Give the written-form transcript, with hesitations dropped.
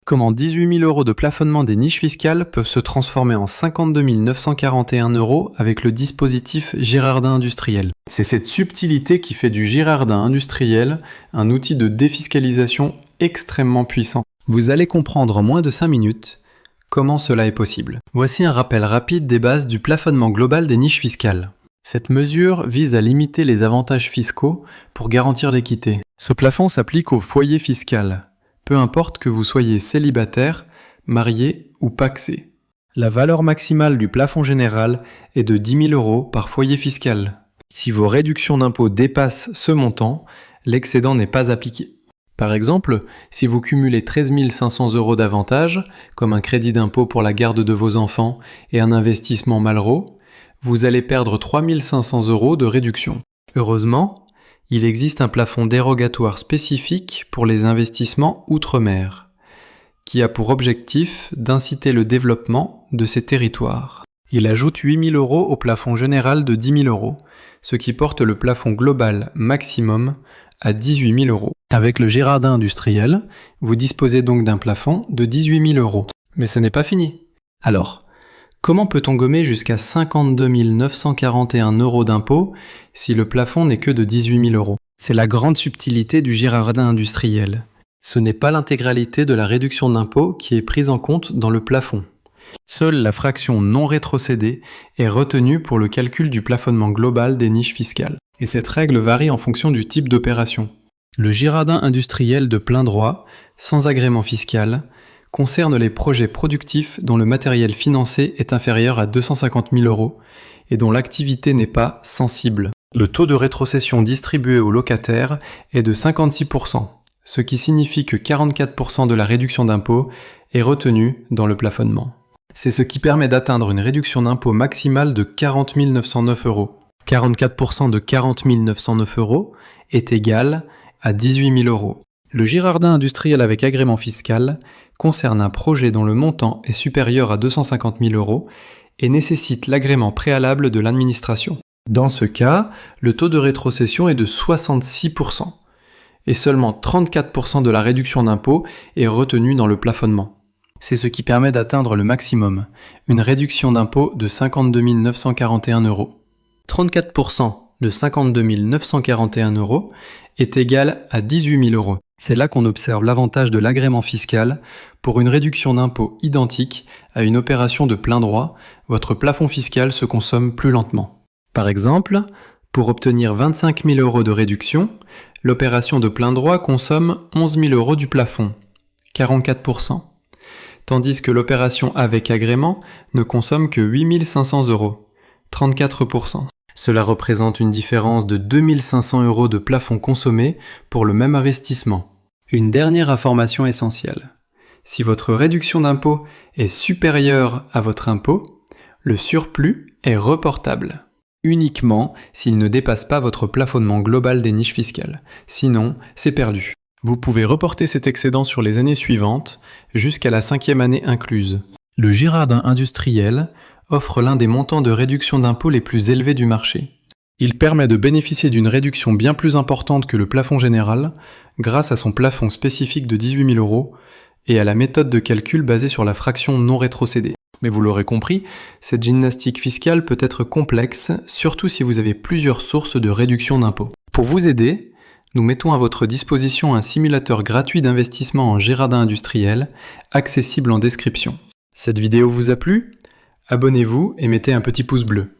Comment 18 000 € de plafonnement des niches fiscales peuvent se transformer en 52 941 € avec le dispositif Girardin Industriel. C'est cette subtilité qui fait du Girardin Industriel un outil de défiscalisation extrêmement puissant. Vous allez comprendre en moins de 5 minutes comment cela est possible. Voici un rappel rapide des bases du plafonnement global des niches fiscales. Cette mesure vise à limiter les avantages fiscaux pour garantir l'équité. Ce plafond s'applique au foyer fiscal, peu importe que vous soyez célibataire, marié ou pacsé. La valeur maximale du plafond général est de 10 000 € par foyer fiscal. Si vos réductions d'impôts dépassent ce montant, l'excédent n'est pas appliqué. Par exemple, si vous cumulez 13 500 € d'avantages, comme un crédit d'impôt pour la garde de vos enfants et un investissement Malraux, vous allez perdre 3 500 € de réduction. Heureusement, il existe un plafond dérogatoire spécifique pour les investissements outre-mer, qui a pour objectif d'inciter le développement de ces territoires. Il ajoute 8 000 € au plafond général de 10 000 €, ce qui porte le plafond global maximum à 18 000 €. Avec le Girardin Industriel, vous disposez donc d'un plafond de 18 000 €. Mais ce n'est pas fini. Alors, comment peut-on gommer jusqu'à 52 941 € d'impôts si le plafond n'est que de 18 000 €? C'est la grande subtilité du Girardin Industriel. Ce n'est pas l'intégralité de la réduction d'impôt qui est prise en compte dans le plafond. Seule la fraction non rétrocédée est retenue pour le calcul du plafonnement global des niches fiscales. Et cette règle varie en fonction du type d'opération. Le Girardin Industriel de plein droit, sans agrément fiscal, concerne les projets productifs dont le matériel financé est inférieur à 250 000 € et dont l'activité n'est pas sensible. Le taux de rétrocession distribué aux locataires est de 56%, ce qui signifie que 44% de la réduction d'impôt est retenue dans le plafonnement. C'est ce qui permet d'atteindre une réduction d'impôt maximale de 40 909 €. 44% de 40 909 € est égal à 18 000 €. Le Girardin Industriel avec agrément fiscal concerne un projet dont le montant est supérieur à 250 000 € et nécessite l'agrément préalable de l'administration. Dans ce cas, le taux de rétrocession est de 66% et seulement 34% de la réduction d'impôt est retenue dans le plafonnement. C'est ce qui permet d'atteindre le maximum, une réduction d'impôt de 52 941 €. 34% de 52 941 € est égal à 18 000 €. C'est là qu'on observe l'avantage de l'agrément fiscal. Pour une réduction d'impôt identique à une opération de plein droit, votre plafond fiscal se consomme plus lentement. Par exemple, pour obtenir 25 000 € de réduction, l'opération de plein droit consomme 11 000 € du plafond, 44%, tandis que l'opération avec agrément ne consomme que 8 500 €, 34%. Cela représente une différence de 2 500 € de plafond consommé pour le même investissement. Une dernière information essentielle. Si votre réduction d'impôt est supérieure à votre impôt, le surplus est reportable, uniquement s'il ne dépasse pas votre plafonnement global des niches fiscales. Sinon, c'est perdu. Vous pouvez reporter cet excédent sur les années suivantes, jusqu'à la 5e année incluse. Le Girardin Industriel offre l'un des montants de réduction d'impôt les plus élevés du marché. Il permet de bénéficier d'une réduction bien plus importante que le plafond général grâce à son plafond spécifique de 18 000 € et à la méthode de calcul basée sur la fraction non rétrocédée. Mais vous l'aurez compris, cette gymnastique fiscale peut être complexe, surtout si vous avez plusieurs sources de réduction d'impôt. Pour vous aider, nous mettons à votre disposition un simulateur gratuit d'investissement en Girardin Industriel, accessible en description. Cette vidéo vous a plu ? Abonnez-vous et mettez un petit pouce bleu.